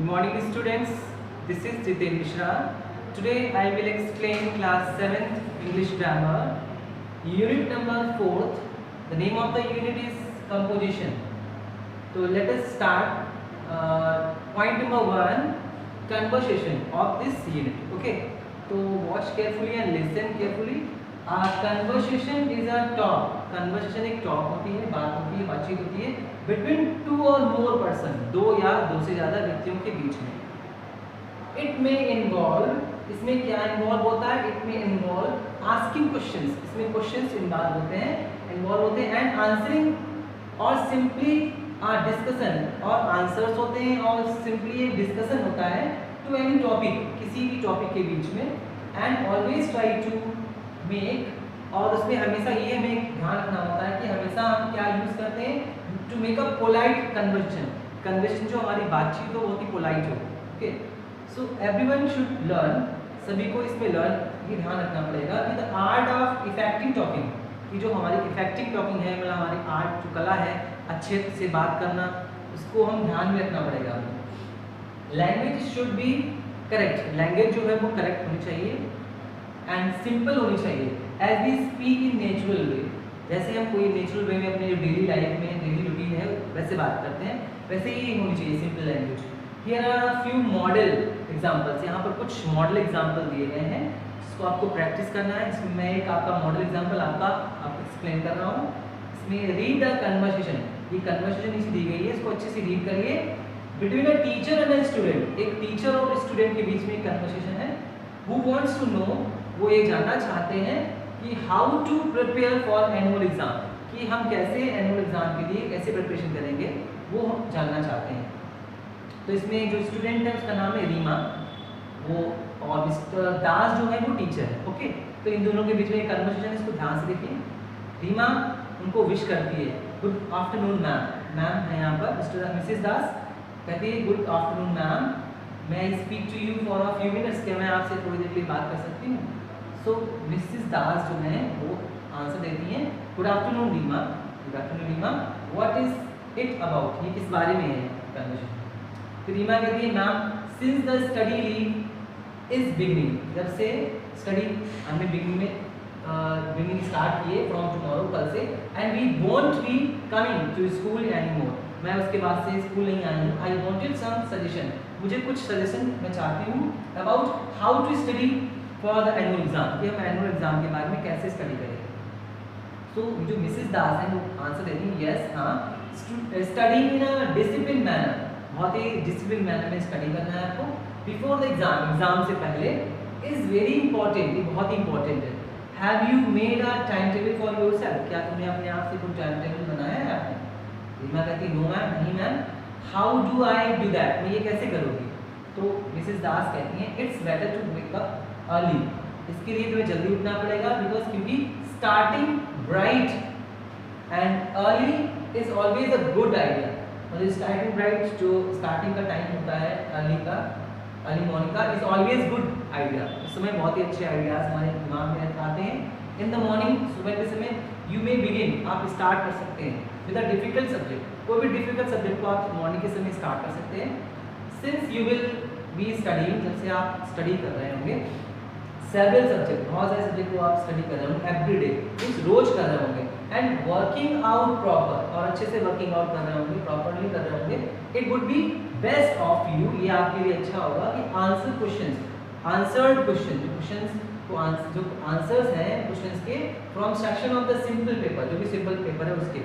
Good morning students, this is Jiten Mishra. Today I will explain class 7th English grammar, unit number 4th. The name of the unit is composition. So let us start. Point number 1, conversation of this unit. Okay, so watch carefully and listen carefully. Conversation is a talk. Conversation एक talk होती है, बात होती है, बातचीत होती है between two or more person, दो या दो से ज़्यादा व्यक्तियों के बीच में. It may involve, इसमें क्या involve होता है? It may involve asking questions. इसमें questions involve होते हैं and answering और simply discussion और answers होते हैं और simply एक discussion होता है to any topic, किसी भी topic के बीच में, and always try to make, और उसमें हमेशा ये हमें ध्यान रखना होता है कि हमेशा हम क्या यूज करते हैं to make a polite conversation जो हमारी बातचीत हो बहुत ही पोलाइट हो. Okay, so everyone should learn, सभी को इसमें लर्न ये ध्यान रखना पड़ेगा कि the art of effective talking, कि जो हमारी इफेक्टिव टॉकिंग है मतलब हमारी आर्ट जो कला है अच्छे से बात करना, उसको हम ध्यान में रखना पड़ेगा. Language should be correct, language जो है वो करेक्ट होनी चाहिए एंड सिंपल होनी चाहिए. As we speak in natural way, जैसे हम कोई नेचुरल वे में अपने डेली लाइफ में डेली रूटीन है वैसे बात करते हैं, वैसे ही होनी चाहिए simple language. Here are few model examples, यहाँ पर कुछ मॉडल एग्जांपल दिए गए हैं जिसको आपको प्रैक्टिस करना है. इसमें मैं एक आपका मॉडल एग्जांपल आपको एक्सप्लेन कर रहा हूँ. इसमें रीड द कन्वर्सेशन, ये कन्वर्सेशन नीचे दी गई है, इसको अच्छे से रीड करिए. Between a teacher and a student, एक टीचर और स्टूडेंट के बीच में एक कन्वर्सेशन है. हु वांट्स टू नो, वो ये जानना चाहते हैं कि how to prepare for annual exam, कि हम कैसे एनुअल एग्जाम के लिए कैसे प्रिपरेशन करेंगे वो हम जानना चाहते हैं. तो इसमें जो स्टूडेंट है उसका नाम है रीमा, वो और मिस्टर दास जो है वो टीचर है. ओके, तो इन दोनों के बीच में एक कन्वर्सेशन है, इसको ध्यान से देखिए. रीमा उनको विश करती है, गुड आफ्टरनून मैम. मैम है यहाँ पर मिसेस दास, कहती है गुड आफ्टरनून मैम, मैं speak to you for a few minutes, क्या मैं आपसे थोड़ी देर के लिए बात कर सकती हूँ. सो मिसेस दास जो है वो आंसर देती हैं, good afternoon Reema, good afternoon Reema, what is it about, ये किस बारे में है कन्वर्सेशन. फिर रीमा कहती है ma'am, since the study leave is beginning, जब से स्टडी हमने बिगनिंग स्टार्ट किए फ्रॉम टुमारो, कल से, and we won't be coming to school any more, मैं उसके बाद से स्कूल नहीं आई हूँ. आई वॉन्टेड सम सजेशन, मुझे कुछ सजेशन मैं चाहती हूँ about how to study for the annual exam, कि हम एनुअल एग्जाम के बारे में कैसे स्टडी करें. तो जो मिसेस दास हैं वो आंसर देती हैं यस, हाँ, study in a discipline manner, बहुत ही डिसिप्लिन मैनर में स्टडी करना है आपको. बिफोर द एग्जाम, एग्जाम से पहले, इज वेरी इंपॉर्टेंट, ये बहुत ही इंपॉर्टेंट है. Have you made a time table for yourself, क्या तुमने अपने आप से कोई टाइम टेबल बनाया है आपने. रीमा कहती नो मैम, नहीं ma'am. How do I do that, मैं ये कैसे करूँगी. तो मिसेस दास कहती हैं it's better to wake up early, इसके लिए तुम्हें जल्दी उठना पड़ेगा, बिकॉज क्योंकि starting bright and early is always a good idea. और स्टार्टिंग ब्राइट जो स्टार्टिंग का टाइम होता है अर्ली का, अर्ली मॉर्निंग का, इज ऑलवेज गुड आइडिया. उस समय बहुत ही अच्छे आइडियाज हमारे दिमाग में आते हैं. इन द मॉर्निंग, सुबह के समय, यू मे बिगिन, आप स्टार्ट कर सकते हैं विद अ डिफिकल्ट सब्जेक्ट, कोई भी डिफिकल्ट सब्जेक्ट को आप मॉर्निंग के समय स्टार्ट कर सकते हैं. Since you will be studying, जब से आप स्टडी कर रहे होंगे, सेवरल सब्जेक्ट, बहुत सारे सब्जेक्ट को आप स्टडी कर रहे होंगे एवरी डे, मीन्स रोज कर रहे होंगे, एंड वर्किंग आउट प्रॉपर, और अच्छे से वर्किंग आउट कर रहे होंगे, प्रॉपरली कर रहे होंगे. It would be best of you, ये आपके लिए अच्छा होगा कि आंसर क्वेश्चंस, आंसर्ड क्वेश्चन, जो क्वेश्चंस को जो आंसर्स हैं क्वेश्चंस के, from section of the simple paper, जो भी सिंपल पेपर है उसके.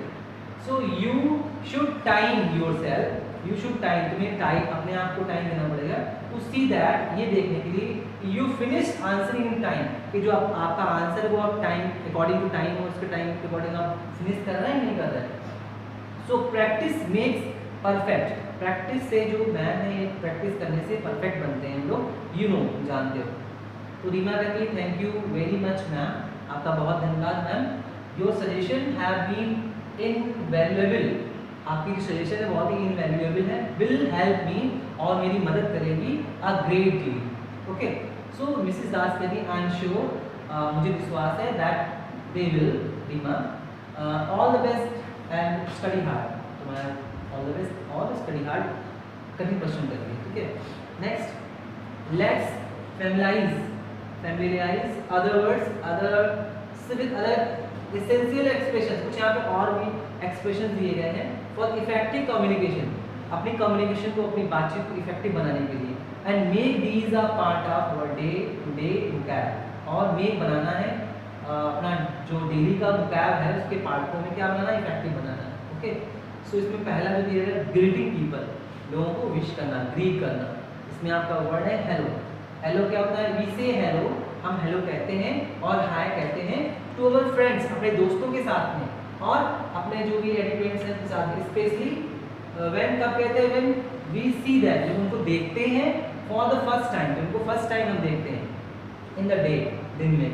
So you should time yourself, you should time, तुम्हें टाइम, अपने आप को टाइम देना पड़ेगा टू सी दैट, ये देखने के लिए you finish answering in time, कि जो आपका आंसर है वो आप टाइम अकॉर्डिंग टू टाइम और उसके टाइम के अकॉर्डिंग आप फिनिश कर रहे हैं नहीं कर रहे हैं. So practice makes perfect, practice से जो मैन है प्रैक्टिस करने से परफेक्ट बनते हैं हम लोग, यू नो, जानते हो. तो रीमा कहती है thank you very much ma'am, आपका बहुत धन्यवाद ma'am. Your suggestion have been invaluable, आपकी जो सजेशन है बहुत ही इनवैल्यूएबल है. विल हेल्प मी, और मेरी मदद करेगी a great deal. Okay, so Mrs Das कहती है आई एम श्योर, मुझे विश्वास है that they will, Reema, all the best and study hard, तुम्हारा ऑल द बेस्ट और स्टडी हार्ड, कठिन परिश्रम करिए. ठीक है। Next, let's familiarise other words other essential expression. कुछ यहाँ पे और भी एक्सप्रेशन दिए गए हैं फॉर इफेक्टिव कम्युनिकेशन, अपनी कम्युनिकेशन को, अपनी बातचीत को इफेक्टिव बनाने के लिए। And make these a part of our day to day vocab, और मेक बनाना है अपना जो डेली का वोकैब है उसके पार्टों में क्या बनाना है, इफेक्टिव बनाना है। ओके, सो इसमें पहला जो दिया है ग्रीटिंग पीपल, लोगों को विश करना, ग्रीट करना। इसमें आपका वर्ड है हेलो। हेलो क्या होता है, वी से हेलो, हम हेलो कहते हैं और हाय कहते हैं टू अवर फ्रेंड्स, अपने दोस्तों के साथ में, और अपने जो भी एडिक्वेंट्स हैं उनके साथ में। स्पेशली व्हेन कब कहते हैं, व्हेन वी सी दैट, जब उनको देखते हैं फॉर द फर्स्ट टाइम, जब उनको फर्स्ट टाइम हम देखते हैं इन द डे, दिन में।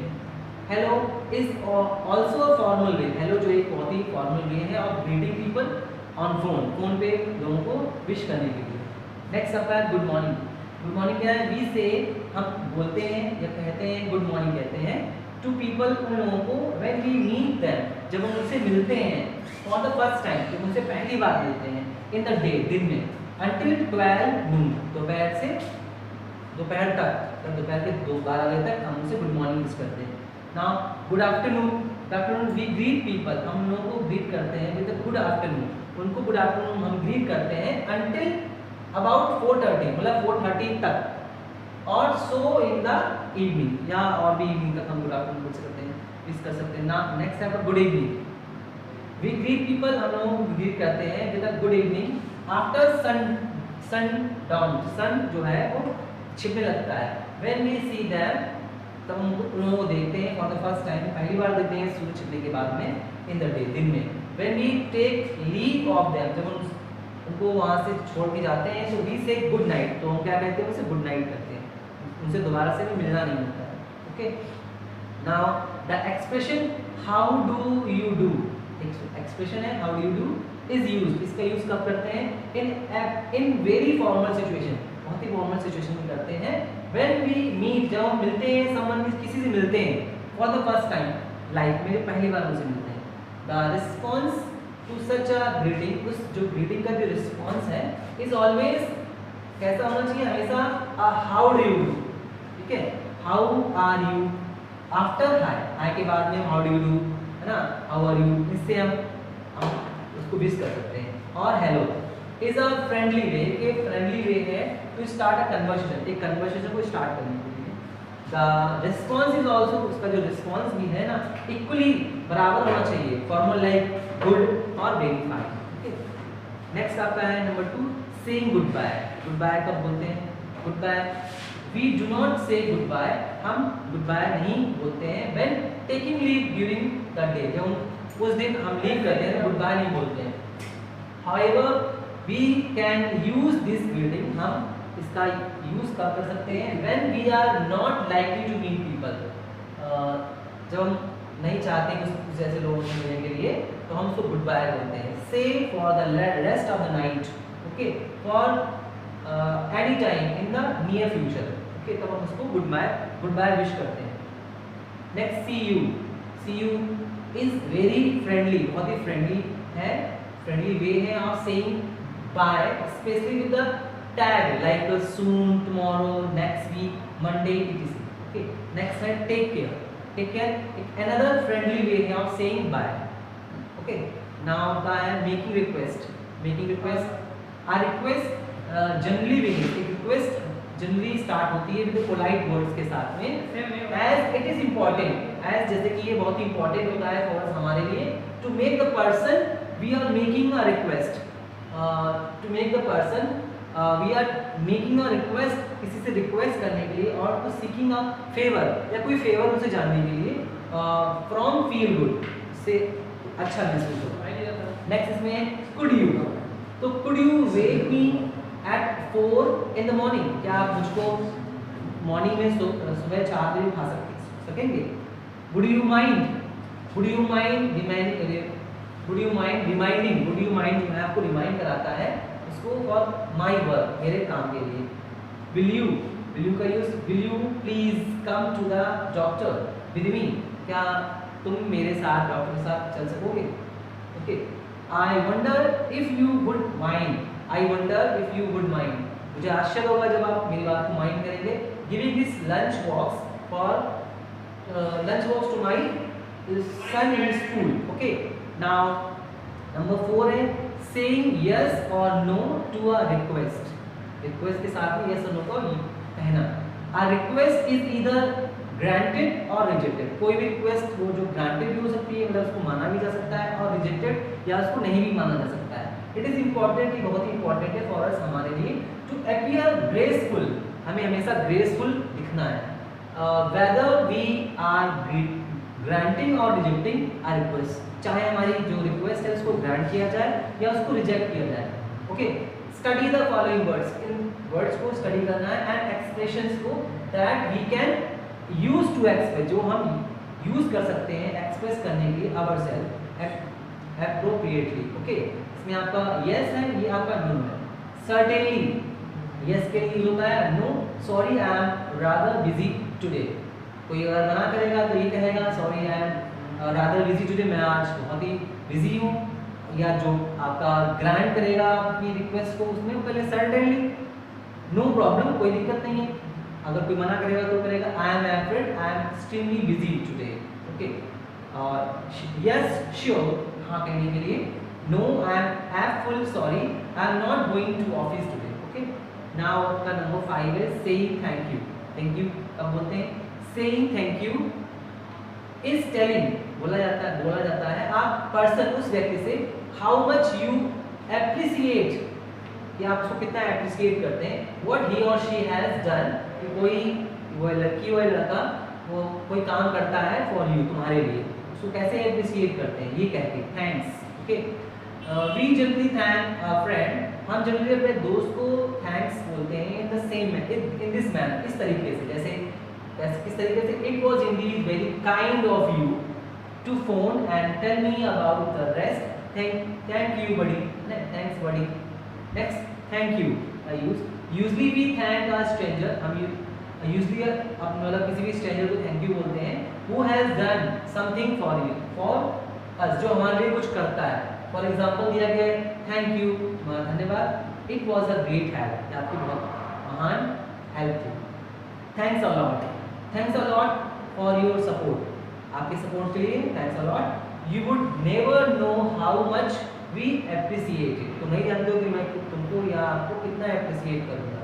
Hello is also a formal way, hello जो एक बहुत ही फॉर्मल वे है और greeting people on phone, phone पे लोगों को विश करने के लिए। नेक्स्ट आता है गुड मॉर्निंग। गुड मॉर्निंग क्या है, वी से हम बोलते हैं या कहते हैं, गुड मॉर्निंग कहते हैं टू पीपल, उन लोगों को, व्हेन वी मीट देम, जब हम उनसे मिलते हैं फॉर द फर्स्ट टाइम, जब उनसे पहली बार मिलते हैं इन द डे, दिन में, अंटिल 12 नून, दोपहर से दोपहर तक, तब दोपहर के 12 बजे तक हम उनसे गुड मॉर्निंग विश करते हैं। Now good afternoon, good afternoon we greet people, हम लोगों को ग्रीट करते हैं विद गुड आफ्टरनून, उनको गुड आफ्टरनून हम ग्रीट करते हैं अंटिल अबाउट 4:30, मतलब 4:30 तक, और सो इन द इवनिंग, या और भी इवनिंग तक हम गुड आफ्टरनून विश करते हैं, विश कर सकते हैं ना। नेक्स्ट है good evening, we greet people, हम लोगों को ग्रीट करते हैं with a good evening after sundown, sun जो है वो छिपने लगता है। व्हेन वी सी देम, तब हम उन लोगों को देखते हैं फॉर द फर्स्ट टाइम, पहली बार देखते हैं सूरज छिपने के बाद में, इन द डे, दिन में। When we take leave of them, जब हम उनको वहाँ से छोड़ के जाते हैं, तो वी से गुड नाइट, तो हम क्या कहते हैं, उनसे गुड नाइट करते हैं, उनसे दोबारा से भी मिलना नहीं होता है। Okay, now the expression how do you do, expression है how do you do is used, इसका यूज कब करते हैं, इन वेरी फॉर्मल सिचुएशन, बहुत ही फॉर्मल सिचुएशन में करते हैं। व्हेन वी मीट, जब हम मिलते हैं, समवन, किसी से मिलते हैं for the first time, life में पहली बार उनसे मिलते हैं। The response to such a greeting, उस जो ग्रीटिंग का जो रिस्पॉन्स है इज ऑलवेज कैसा होना चाहिए, हमेशा हाउ डू यू डू, ठीक है, हाउ आर यू, आफ्टर हाय, हाय के बाद में हाउ डू यू डू, है ना, हाउ आर यू, इससे हम उसको विश कर सकते हैं। और hello is a friendly way, के फ्रेंडली वे है टू स्टार्ट अ कन्वर्सेशन, एक कन्वर्सेशन को स्टार्ट करने के लिए। द रिस्पॉन्स इज ऑल्सो, उसका जो रिस्पॉन्स भी है ना, इक्वली बराबर होना चाहिए, फॉर्मल लाइक गुड और वेरी फाइन। ओके, नेक्स्ट आपका है number 2, saying goodbye. Goodbye कब बोलते हैं, goodbye, we do not say goodbye, हम गुड बाय नहीं बोलते हैं when taking leave during the day, जब उस दिन हम लीव करते हैं गुड बाय नहीं बोलते हैं। However we can use this greeting, हम इसका यूज कर सकते हैं when we are not likely to meet people, जब हम नहीं चाहते हैं उस जैसे लोगों से मिलने के लिए, तो हम उसको गुड बाय बोलते हैं। Say for the rest of the night, okay, for any time in the near future, okay, तब हम उसको गुड बाय विश करते हैं। Next see you is very friendly, बहुत ही फ्रेंडली है, फ्रेंडली वे है of saying bye, specially with the tag like soon, tomorrow, next week, Monday, etc. Okay, next है take care, take care another friendly way है of saying bye. Okay, now का है making request, making request, आ request generally वे, एक request generally start होती है with polite words के साथ में, as it is important, as जैसे कि ये बहुत ही इंपॉर्टेंट होता है फॉर हमारे लिए, to make the person we are making a request, to make the person we are making a request, किसी से रिक्वेस्ट करने के लिए, और टू सीकिंग अ फेवर, या कोई फेवर उनसे जानने के लिए, फ्रॉम फील गुड, से अच्छा महसूस हो। नेक्स्ट इसमें कुड यू, तो could you wake me at 4 in the morning, क्या आप मुझको मॉर्निंग में सुबह 4 बजे उठा सकेंगे। Would you mind, would you mind reminding, would you mind जो है आपको रिमाइंड कराता है उसको फॉर माई वर्क, मेरे काम के लिए। विल यू का use, will you please come to the doctor with me, क्या तुम मेरे साथ डॉक्टर के साथ चल सकोगे। Okay, I wonder if you would mind, I wonder if you would mind, मुझे आश्चर्य होगा जब आप मेरी बात को माइंड करेंगे। Giving this lunch box for lunch box to my son in school. Okay, now number 4 है सेइंग यस और no to a request. Request के साथ में यस और नो का कहना। A request is either granted और रिजेक्टेड। कोई भी रिक्वेस्ट वो जो ग्रांटेड भी हो सकती है, मतलब उसको माना भी जा सकता है, और रिजेक्टेड या उसको नहीं भी माना जा सकता है। इट इज इंपॉर्टेंट, ये बहुत ही इंपॉर्टेंट है फॉर अस, हमारे लिए, टू अपीयर ग्रेसफुल। हमें हमेशा ग्रेसफुल दिखना है। वेदर वी आर ग्रांटिंग और रिजेक्टिंग अ रिक्वेस्ट, चाहे हमारी जो रिक्वेस्ट है उसको ग्रांट किया जाए या उसको रिजेक्ट किया जाए। Okay, study the following words. इन वर्ड्स को स्टडी करना है एंड एक्सप्रेशंस को that we can use to express, जो हम यूज कर सकते हैं एक्सप्रेस करने के लिए आवरसेल्फ एप्रोप्रिएटली। ओके, इसमें आपका यस है, ये आपका नो है। सर्टेनली यस के लिए यूज होता है no, sorry I am rather busy today. कोई अगर मना करेगा तो ये कहेगा sorry I am rather busy today, मैं आज बहुत ही बिजी हूँ। या जो आपका ग्रांट करेगा आपकी रिक्वेस्ट को, उसमें पहले सर्टेनली, नो प्रॉब्लम, कोई दिक्कत नहीं है। अगर कोई मना करेगा तो करेगा I am afraid, I am extremely busy today. Okay, और यस श्योर हाँ कहने के लिए no I am full sorry, I am not going to office today. Okay, now का नंबर 5 है saying thank you. Thank you कब बोलते हैं? Saying thank you is telling, बोला जाता है आप पर्सन, उस व्यक्ति से, हाउ मच यू एप्रिसिएट, कि आप उसको कितना एप्रिसिएट करते हैं, व्हाट ही और शी हैज डन, कि कोई वो लड़की वो लड़का वो कोई काम करता है फॉर यू, तुम्हारे लिए, उसको कैसे एप्रिसिएट करते हैं, ये कहते हैं thanks. Okay, we generally thank a friend, हम जनरली अपने दोस्त को थैंक्स बोलते हैं in the same in this manner, इस तरीके से, जैसे किस तरीके से, it was indeed very kind of you to phone and tell me about the rest, thank you buddy, thanks buddy. Next, thank you I use, usually we thank a stranger, हम usually मतलब किसी भी stranger को thank you बोलते हैं, who has done something for you, for us, जो हमारे लिए कुछ करता है। फॉर एग्जांपल दिया गया है थैंक यू, धन्यवाद, it was a great help, आपकी बहुत महान हेल्प थी। Thanks a lot, thanks a lot for your support, आपके सपोर्ट के लिए thanks a lot. You would never know how much we appreciate it, तुम नहीं जानते हो कि मैं तुमको या आपको कितना एप्रिसिएट करूँगा।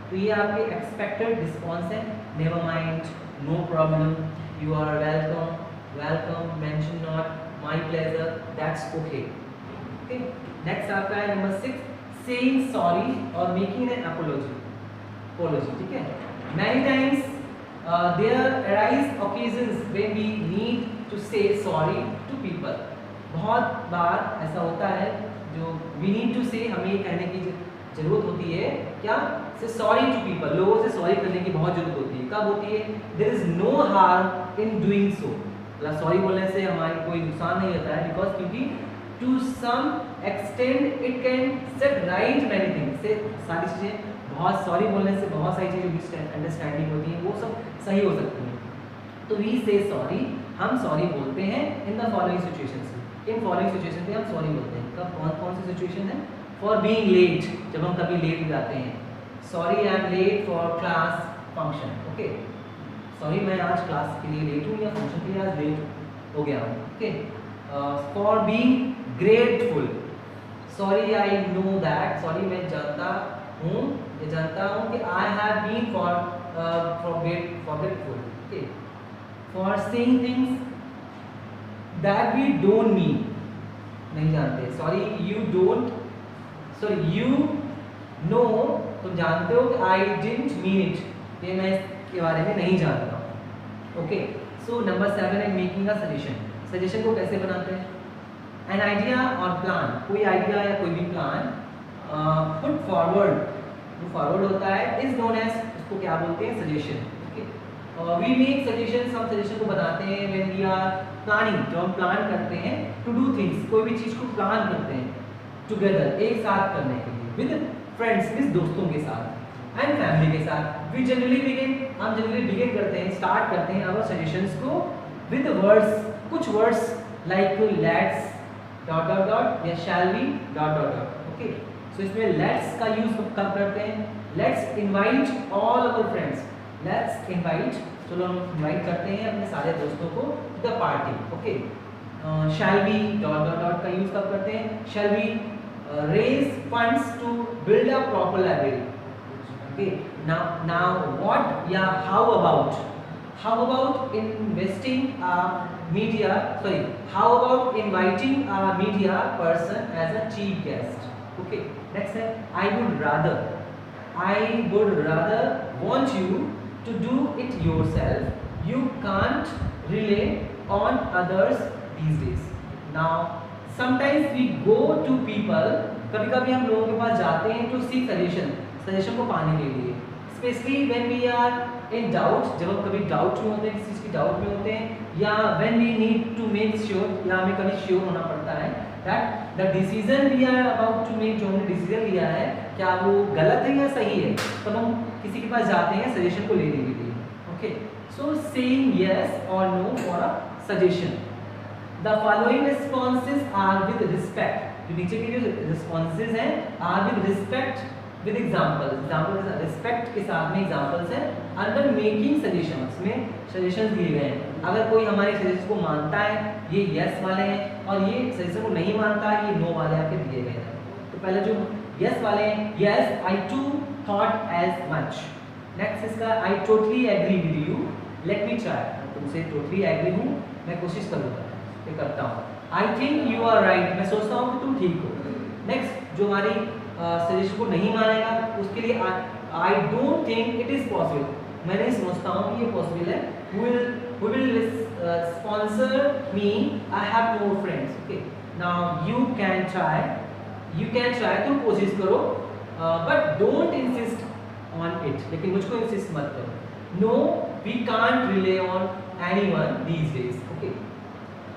तो ये आपके एक्सपेक्टेड रिस्पॉन्स है, never mind, no problem, you are welcome, welcome, mention not, my pleasure, that's okay. Okay, next आपका है नंबर 6 सेइंग सॉरी और मेकिंग एन अपोलॉजी। ठीक है, many times there arise occasions when we need to say sorry to people। बहुत बार ऐसा होता है जो we need to say, हमें ये कहने की जरूरत होती है, क्या, से sorry to people, लोगों से सॉरी करने की बहुत जरूरत होती है। कब होती है? there is no harm in doing so, मतलब सॉरी बोलने से हमारी कोई नुकसान नहीं होता है, बिकॉज क्योंकि to some extent it can set right many things, से सारी चीज़ें, बहुत सॉरी बोलने से बहुत सारी चीज़ें मिसअंडरस्टैंडिंग होती हैं, वो सब सही हो सकती हैं। तो वी से सॉरी, हम सॉरी बोलते हैं in the following situations, in following situation पे हम सॉरी बोलते हैं। कब, कौन कौन सी सिचुएशन है? फॉर बीइंग लेट, जब हम कभी लेट हो जाते हैं, sorry I am late for class function. Okay, sorry मैं आज क्लास के लिए लेट हूँ या फंक्शन के लिए आज लेट हो गया हूँ। Okay, for being grateful, sorry I know that, sorry मैं जानता हूँ, ये जानता हूँ कि I have been forgetful। Okay, for saying things that we don't mean, नहीं जानते, sorry you don't, sorry you know, तुम जानते हो कि आई डिडंट मीन इट, ये मैं इसके बारे में नहीं जानता हूँ। ओके, सो नंबर 7 है मेकिंग अ सजेशन। सजेशन को कैसे बनाते हैं? एन आइडिया और प्लान, कोई आइडिया या कोई भी प्लान पुट फॉरवर्ड, जो फॉरवर्ड होता है इज नोन एज, उसको क्या बोलते हैं? Suggestion. Okay, we make suggestion, हम सजेशन को बनाते हैं व्हेन वी आर प्लानिंग, जो हम प्लान करते हैं टू डू थिंग्स, कोई भी चीज़ को प्लान करते हैं टुगेदर, एक साथ करने के लिए, विद फ्रेंड्स, विद दोस्तों के साथ, एंड फैमिली के साथ। वी जनरली बिगिन, हम जनरली बिगिन करते हैं, स्टार्ट करते हैं अवर सजेशंस को विद वर्ड्स, कुछ words like let's dot dot dot या shall we dot dot dot. Okay, so इसमें लेट्स का यूज कब करते हैं? Let's invite all our friends, let's invite, चलो हम इनवाइट करते हैं अपने सारे दोस्तों को the party, okay. Shall be dot dot dot का यूज कब करते हैं? Shall be raise funds to build a proper library, okay. Now what या how about investing a media, sorry, how about inviting a media person as a chief guest, okay. Next है I would rather want you to do it yourself, you can't rely on others these days. Now sometimes we go to people, कभी कभी हम लोगों के पास जाते हैं to seek suggestion को पाने के लिए, especially when we are in doubt, जब हम कभी डाउट में होते हैं, किसी चीज़ की डाउट में होते हैं, या when we need to make sure, या हमें कभी श्योर होना पड़ता है that the decision we are about to make, जो हमने डिसीजन लिया है क्या वो गलत है या सही है, तब हम किसी के पास जाते हैं सजेशन को लेने के लिए, ओके। सो सेइंग यस और no for a suggestion. The following responses are with respect, जो नीचे के जो रिस्पॉन्सेज हैं are with respect with example respect के साथ में एग्जाम्पल्स हैं अंडर मेकिंग सजेशंस, में सजेशंस दिए गए हैं। अगर कोई हमारे सजेशन को मानता है ये यस वाले हैं, और ये सजेशन को नहीं मानता है ये नो वाले आपके दिए गए हैं। तो पहले जो यस वाले हैं, yes I too thought as much. Next इसका I totally agree with you, let me try, तुमसे टोटली एग्री हूँ, मैं कोशिश करूँगा, ये करता हूँ। I think you are right, मैं सोचता हूँ कि तुम ठीक हो। नेक्स्ट जो हमारी सजेशन को नहीं मानेगा उसके लिए I don't think it is possible, मैं नहीं समझता हूँ कि ये पॉसिबल है। who will sponsor me, I have no friends, okay. Now you can try, तुम कोशिश करो, but don't insist on it, लेकिन मुझको इंसिस्ट मत करो। No, we can't rely on anyone these days, okay.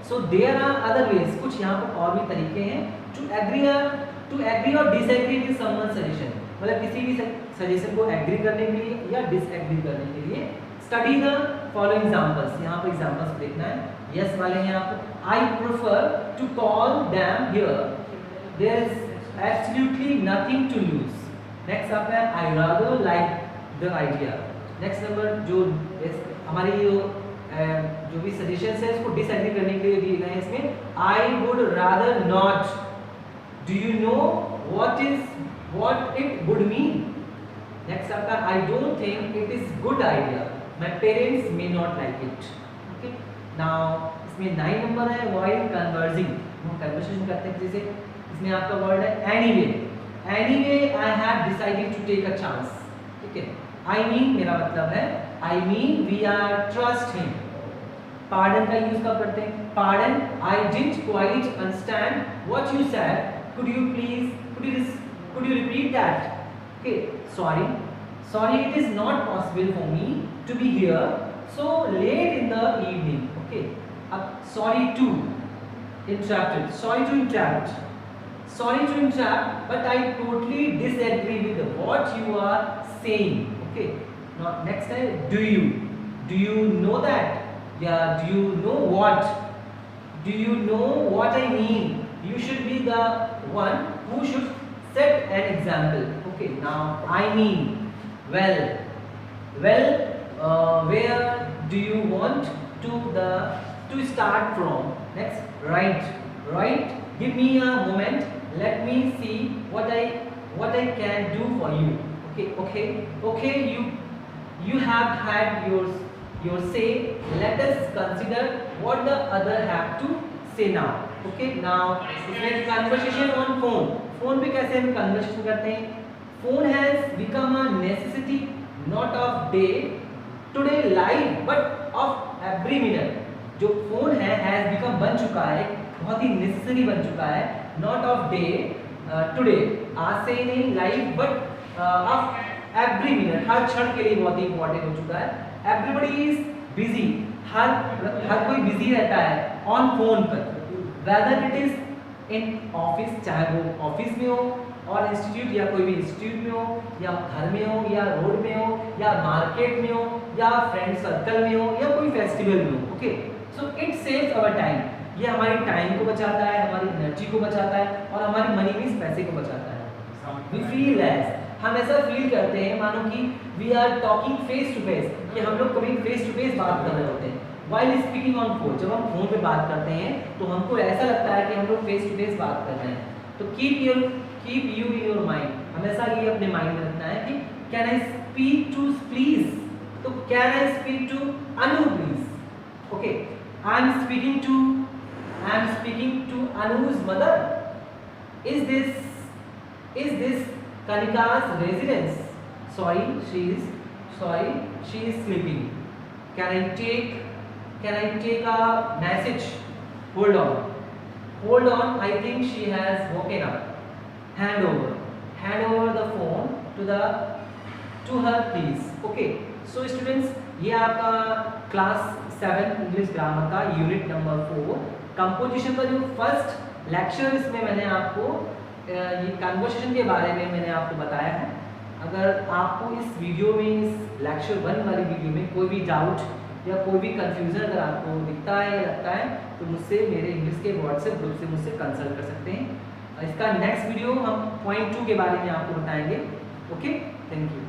So there are other ways, कुछ यहाँ पर और भी तरीके हैं to agree और disagree with someone's suggestion, मतलब किसी भी सजेशन को एग्री करने के लिए या डिसएग्री करने के लिए। स्टडी द फॉलोइंग एग्जांपल्स, यहाँ पर एग्जांपल्स देखना है। यस वाले हैं आपको, I prefer to call them here, there is absolutely nothing to lose. Next आता है I rather like the idea. Next number जो हमारे जो भी सजेशंस है इसको डिसएग्री करने के लिए दिए गए हैं, इसमें I would rather not, do you know what it would mean. Next आपका I don't think it is good idea, my parents may not like it, okay. Now इसमें 9 नंबर है while conversing, हम कन्वर्सेशन करते हैं किसी से, इसमें आपका वर्ड है anyway I have decided to take a chance, ठीक है। I mean मेरा मतलब है, I mean we are trust him। pardon का यूज कब करते हैं? pardon, I didn't quite understand what you said, could you repeat that, okay. Sorry it is not possible for me to be here so late in the evening, okay. अब sorry to interrupt, but I totally disagree with what you are saying, okay. Now next है do you know that, yeah, do you know what I mean, you should be the one who should set an example, okay. Now I mean well, where do you want to start from? Next right, give me a moment, let me see what I can do for you, okay. You have had your say, let us consider what the other have to say now, okay. Now इसमें conversation on phone पे कैसे हम conversation करते हैं? Phone has become a necessity not of day today life but of every minute. जो phone है has become बन चुका है, बहुत ही नेसेसरी बन चुका है, नॉट ऑफ डे टुडे, आज से ही नहीं life but of every minute, हर क्षण के लिए बहुत ही इंपॉर्टेंट हो चुका है। एवरीबडी इज बिजी, हर कोई बिजी रहता है ऑन फोन पर, whether it is in office, चाहे वो ऑफिस में हो और इंस्टीट्यूट या कोई भी इंस्टीट्यूट में हो, या घर में हो, या रोड में हो, या मार्केट में हो, या फ्रेंड सर्कल में हो, या कोई फेस्टिवल में हो, okay. So it saves our time, ये हमारी टाइम को बचाता है, हमारी एनर्जी को बचाता है और हमारी मनी मीन्स पैसे को बचाता है। वी फील एज, हम ऐसा फील करते हैं मानो कि we are talking face to face, कि हम लोग कभी फेस टू फेस बात कर रहे होते हैं। वाइल स्पीकिंग ऑन फोन, जब हम फोन पे बात करते हैं तो हमको ऐसा लगता है कि हम लोग फेस टू फेस बात कर रहे हैं। तो keep you in your mind, हमेशा ये अपने माइंड में रखना है कि can I speak to please, तो can I speak to Anu please, okay. I am speaking to Anuj mother, is this Kanika's residence? Sorry, she is sleeping. Can I take a message? Hold on, I think she has woken up. Hand over the phone to her please. Okay, so students, ये आपका class 7 English grammar का unit number 4 composition का जो first lecture, इसमें मैंने आपको ये conversation के बारे में मैंने आपको बताया है। अगर आपको इस वीडियो में, इस लेक्चर 1 वाली वीडियो में कोई भी डाउट या कोई भी कंफ्यूजन अगर आपको दिखता है या लगता है तो मुझसे मेरे इंग्लिश के व्हाट्सएप ग्रुप से मुझसे कंसल्ट कर सकते हैं। इसका नेक्स्ट वीडियो हम पॉइंट 2 के बारे में आपको बताएंगे। Okay, thank you.